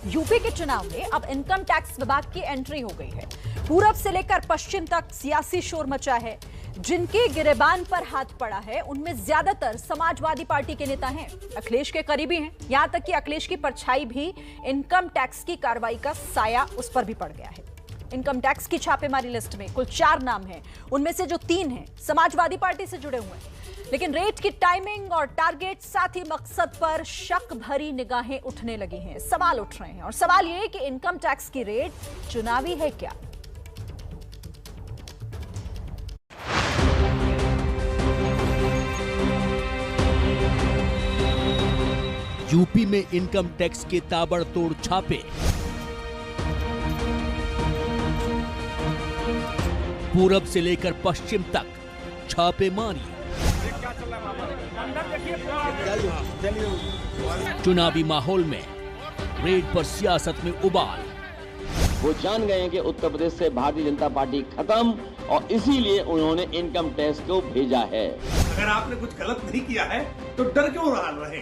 UP के चुनाव में अब इनकम टैक्स विभाग की एंट्री हो गई है। पूरब से लेकर पश्चिम तक सियासी शोर मचा है। जिनके गिरेबान पर हाथ पड़ा है उनमें ज्यादातर समाजवादी पार्टी के नेता हैं, अखिलेश के करीबी हैं। यहां तक कि अखिलेश की परछाई भी इनकम टैक्स की कार्रवाई का साया उस पर भी पड़ गया है। इनकम टैक्स की छापेमारी लिस्ट में कुल 4 नाम हैं, उनमें से जो 3 हैं समाजवादी पार्टी से जुड़े हुए हैं। लेकिन रेट की टाइमिंग और टारगेट साथ ही मकसद पर शक भरी निगाहें उठने लगी हैं, सवाल उठ रहे हैं। और सवाल यह कि इनकम टैक्स की रेट चुनावी है क्या? यूपी में इनकम टैक्स के ताबड़तोड़ छापे। पूरब से लेकर पश्चिम तक छापेमारी। चुनावी माहौल में रेड पर सियासत में उबाल। वो जान गए हैं कि उत्तर प्रदेश से भारतीय जनता पार्टी खत्म और इसीलिए उन्होंने इनकम टैक्स को भेजा है। अगर आपने कुछ गलत नहीं किया है तो डर क्यों रहे,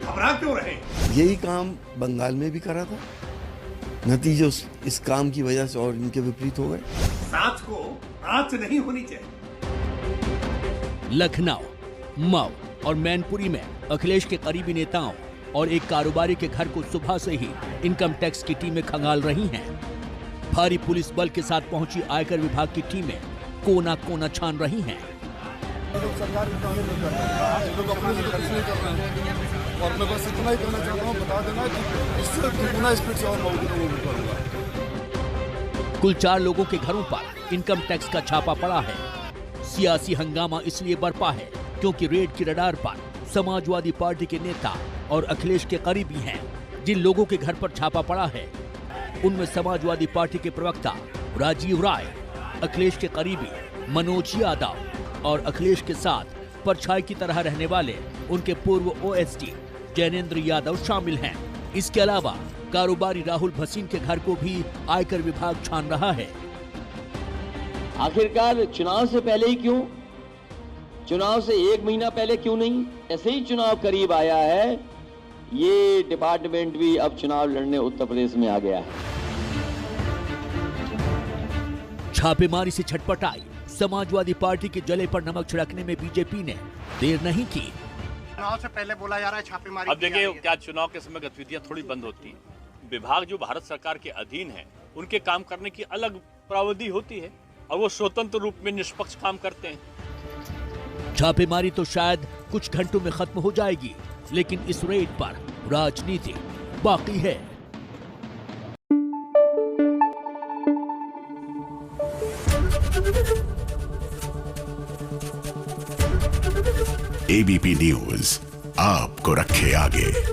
घबरा क्यों रहे? यही काम बंगाल में भी करा था, नतीजे इस काम की वजह से और इनके विपरीत हो गए। सांच को आंच नहीं होनी चाहिए। लखनऊ, मऊ और मैनपुरी में अखिलेश के करीबी नेताओं और एक कारोबारी के घर को सुबह से ही इनकम टैक्स की टीमें खंगाल रही हैं। भारी पुलिस बल के साथ पहुंची आयकर विभाग की टीमें कोना कोना छान रही हैं। और मैं बस इतना ही कहना चाहता हूँ, बता देना कि इससे दुगना स्पीड से और करूंगा। कुल 4 लोगों के घरों पर इनकम टैक्स का छापा पड़ा है। सियासी हंगामा इसलिए बरपा है क्योंकि रेड की रडार पर समाजवादी पार्टी के नेता और अखिलेश के करीबी हैं। जिन लोगों के घर पर छापा पड़ा है उनमें समाजवादी पार्टी के प्रवक्ता राजीव राय, अखिलेश के करीबी मनोज यादव और अखिलेश के साथ परछाई की तरह रहने वाले उनके पूर्व ओएसडी जैनेंद्र यादव शामिल हैं। इसके अलावा कारोबारी राहुल भसीन के घर को भी आयकर विभाग छान रहा है। आखिरकार चुनाव से पहले ही क्यों? चुनाव से 1 महीना पहले क्यों नहीं? ऐसे ही चुनाव करीब आया है, ये डिपार्टमेंट भी अब चुनाव लड़ने उत्तर प्रदेश में आ गया है। छापेमारी से छटपटाई समाजवादी पार्टी के जले पर नमक छिड़कने में बीजेपी ने देर नहीं की। चुनाव से पहले बोला जा रहा है छापेमारी। अब देखिए, क्या चुनाव के समय गतिविधियां थोड़ी बंद होती हैं? विभाग जो भारत सरकार के अधीन है उनके काम करने की अलग प्रावधान होती है और वो स्वतंत्र रूप में निष्पक्ष काम करते हैं। छापेमारी तो शायद कुछ घंटों में खत्म हो जाएगी, लेकिन इस रेड पर राजनीति बाकी है। एबीपी न्यूज आपको रखे आगे।